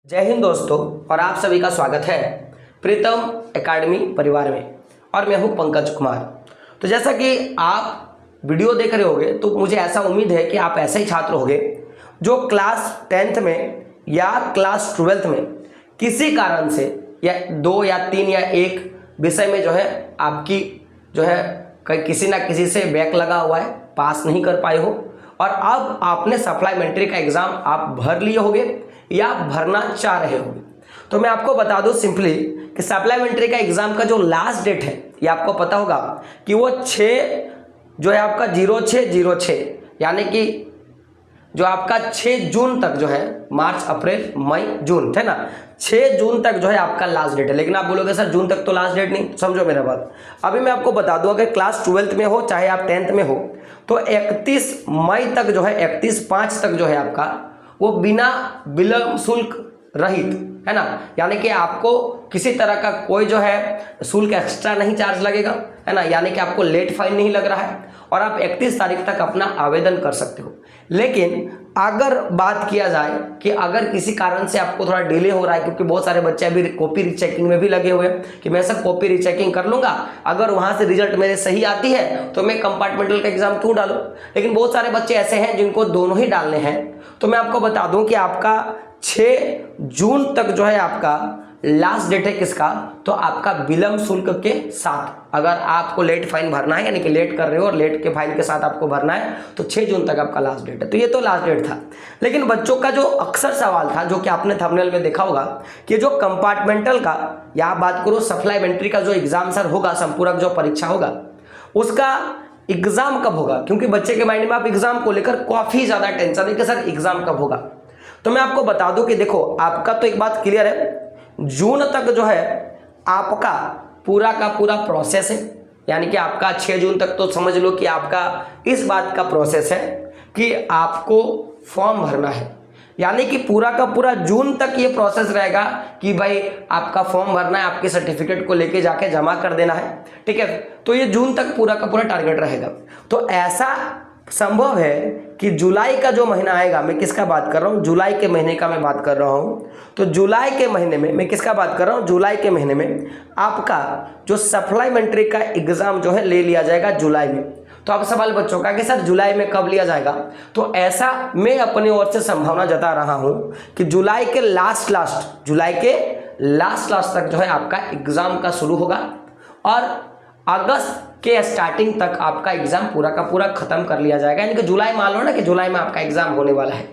जय हिंद दोस्तों, और आप सभी का स्वागत है प्रीतम एकेडमी परिवार में। और मैं हूं पंकज कुमार। तो जैसा कि आप वीडियो देख रहे होंगे तो मुझे ऐसा उम्मीद है कि आप ऐसे ही छात्र होंगे जो क्लास 10th में या क्लास 12th में किसी कारण से या 2 या 3 या 1 विषय में जो है आपकी जो है किसी ना किसी से बैक लगा हुआ है, पास नहीं कर पाए हो, और अब आपने सप्लीमेंट्री का एग्ज़ाम आप भर लिए होंगे या भरना चाह रहे होंगे। तो मैं आपको बता दूं सिंपली कि सप्लीमेंट्री का एग्ज़ाम का जो लास्ट डेट है ये आपको पता होगा कि वो 6 जो है आपका 06/06, यानी कि जो आपका 6 जून तक जो है, मार्च अप्रैल मई जून है ना, 6 जून तक जो है आपका लास्ट डेट है। लेकिन आप बोलोगे सर जून तक तो लास्ट डेट नहीं, समझो मेरा बात। अभी मैं आपको बता दूं, अगर क्लास 12th में हो चाहे आप 10th में हो तो 31 मई तक जो है, 31/5 तक जो है आपका वो बिना विलंब शुल्क रहित है ना, यानी कि आपको किसी तरह का कोई जो है शुल्क एक्स्ट्रा नहीं चार्ज लगेगा है ना, यानी कि आपको लेट फाइन नहीं लग रहा है और आप 31 तारीख तक अपना आवेदन कर सकते हो। लेकिन अगर बात किया जाए कि अगर किसी कारण से आपको थोड़ा डिले हो रहा है, क्योंकि बहुत सारे बच्चे अभी कॉपी रीचेकिंग में भी लगे हुए हैं कि मैं सर कॉपी रीचेकिंग कर लूंगा, अगर वहां से रिजल्ट मेरे सही आती है तो मैं कंपार्टमेंटल का एग्जाम क्यों डालूं। लेकिन बहुत सारे बच्चे ऐसे हैं जिनको दोनों ही डालने हैं। तो मैं आपको बता दूं कि आपका 6 जून तक जो है आपका लास्ट डेट है किसका, तो आपका विलंब शुल्क के साथ अगर आपको लेट फाइन भरना है, यानी कि लेट कर रहे हो और लेट के फाइन के साथ आपको भरना है, तो 6 जून तक आपका लास्ट डेट है। तो ये तो लास्ट डेट था। लेकिन बच्चों का जो अक्सर सवाल था, जो कि आपने थंबनेल में देखा होगा, कि जो कंपार्टमेंटल का या आप बात करो सप्लीमेंट्री का जो एग्जाम सर होगा, संपूरक जो परीक्षा होगा, उसका एग्जाम कब होगा। क्योंकि बच्चे के माइंड में आप एग्जाम को लेकर काफी ज्यादा टेंशन है कि सर एग्जाम कब होगा। तो मैं आपको बता दूं कि देखो, आपका तो एक बात क्लियर है, जून तक जो है आपका पूरा का पूरा प्रोसेस है, यानी कि आपका 6 जून तक तो समझ लो कि आपका इस बात का प्रोसेस है कि आपको फॉर्म भरना है, यानी कि पूरा का पूरा जून तक ये प्रोसेस रहेगा कि भाई आपका फॉर्म भरना है, आपके सर्टिफिकेट को लेके जाके जमा कर देना है, ठीक है। तो ये जून तक पूरा का पूरा टारगेट रहेगा। तो ऐसा संभव है कि जुलाई का जो महीना आएगा, मैं किसका बात कर रहा हूँ, जुलाई के महीने का मैं बात कर रहा हूँ। तो जुलाई के महीने में मैं किसका बात कर रहा हूँ, जुलाई के महीने में आपका जो सप्लीमेंट्री का एग्जाम जो है ले लिया जाएगा जुलाई में। तो अब सवाल बच्चों का कि सर जुलाई में कब लिया जाएगा, तो ऐसा मैं अपनी ओर से संभावना जता रहा हूं कि जुलाई के लास्ट तक जो है आपका एग्जाम का शुरू होगा और अगस्त के स्टार्टिंग तक आपका एग्जाम पूरा का पूरा खत्म कर लिया जाएगा। यानी कि जुलाई, मान लो ना कि जुलाई में आपका एग्जाम होने वाला है।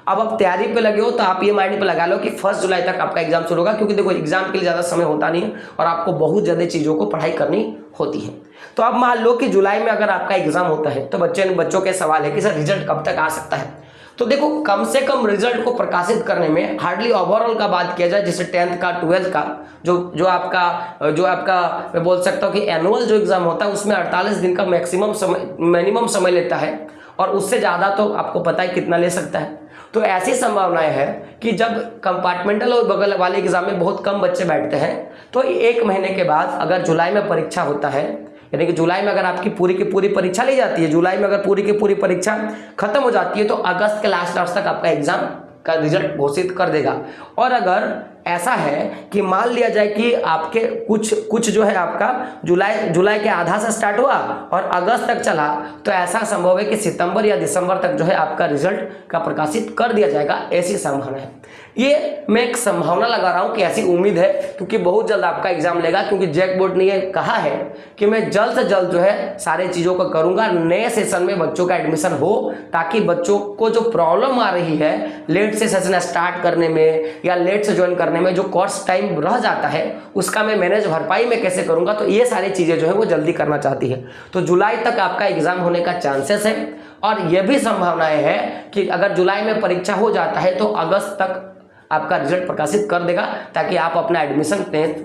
अब आप तैयारी पे लगे हो तो आप ये माइंड पे लगा लो कि 1 जुलाई तक आपका एग्जाम शुरू होगा, क्योंकि देखो एग्जाम के लिए ज़्यादा समय होता नहीं है और आपको बहुत ज़्यादा चीज़ों को पढ़ाई करनी होती है। तो अब मान लो कि जुलाई में अगर आपका एग्जाम होता है तो बच्चों के सवाल है कि सर रिजल्ट कब तक आ सकता है। तो देखो, कम से कम रिजल्ट को प्रकाशित करने में हार्डली ओवरऑल का बात किया जाए, जैसे 10th का 12th का जो आपका मैं बोल सकता हूँ कि एनुअल जो एग्जाम होता है उसमें 48 दिन का मिनिमम समय लेता है, और उससे ज़्यादा तो आपको पता है कितना ले सकता है। तो ऐसी संभावनाएं है कि जब कंपार्टमेंटल और बगल वाले एग्जाम में बहुत कम बच्चे बैठते हैं, तो 1 महीने के बाद अगर जुलाई में परीक्षा होता है, यानी कि जुलाई में अगर आपकी पूरी की पूरी परीक्षा ली जाती है, जुलाई में अगर पूरी की पूरी परीक्षा खत्म हो जाती है, तो अगस्त के लास्ट तक आपका एग्जाम का रिजल्ट घोषित कर देगा। और अगर ऐसा है कि मान लिया जाए कि आपके कुछ जो है आपका जुलाई के आधा से स्टार्ट हुआ और अगस्त तक चला, तो ऐसा संभव है कि सितंबर या दिसंबर तक जो है आपका रिजल्ट का प्रकाशित कर दिया जाएगा। ऐसी संभावना है। ये मैं एक संभावना लगा रहा हूं कि ऐसी उम्मीद है, क्योंकि बहुत जल्द आपका एग्जाम लेगा, क्योंकि जैक बोर्ड ने ये कहा है कि मैं जल्द से जल्द जो है सारे चीज़ों को करूंगा, नए सेशन में बच्चों का एडमिशन हो, ताकि बच्चों को जो प्रॉब्लम आ रही है लेट से सेशन स्टार्ट करने में या लेट से ज्वाइन करने में, जो कोर्स टाइम रह जाता है उसका मैं मैनेज भरपाई में कैसे करूंगा, तो ये सारी चीज़ें जो है वो जल्दी करना चाहती है। तो जुलाई तक आपका एग्जाम होने का चांसेस है, और यह भी संभावनाएं है कि अगर जुलाई में परीक्षा हो जाता है तो अगस्त तक आपका रिजल्ट प्रकाशित कर देगा, ताकि आप अपना एडमिशन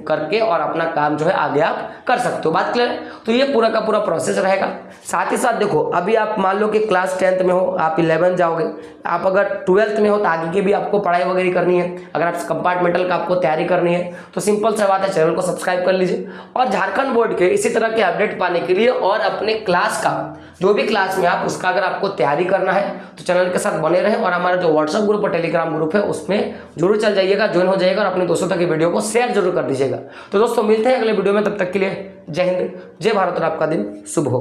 करके और अपना काम जो है आगे आप कर सकते हो। बात क्लियर? तो ये पूरा का पूरा प्रोसेस रहेगा। साथ ही साथ देखो, अभी आप मान लो कि क्लास 10th में हो, आप 11 जाओगे, आप अगर 12th में हो तो आगे की भी आपको पढ़ाई वगैरह करनी है, अगर आप कंपार्टमेंटल का आपको तैयारी करनी है, तो सिंपल सा बात है, चैनल को सब्सक्राइब कर लीजिए। और झारखंड बोर्ड के इसी तरह के अपडेट पाने के लिए और अपने क्लास का जो भी क्लास में आप उसका अगर आपको तैयारी करना है तो चैनल के साथ बने रहें और हमारा जो व्हाट्सअप ग्रुप और टेलीग्राम ग्रुप है उसमें जरूर चल जाइएगा, ज्वाइन हो जाइएगा और अपने दोस्तों तक ये वीडियो को शेयर जरूर कर दीजिएगा। तो दोस्तों मिलते हैं अगले वीडियो में, तब तक के लिए जय हिंद, जय भारत और आपका दिन शुभ हो।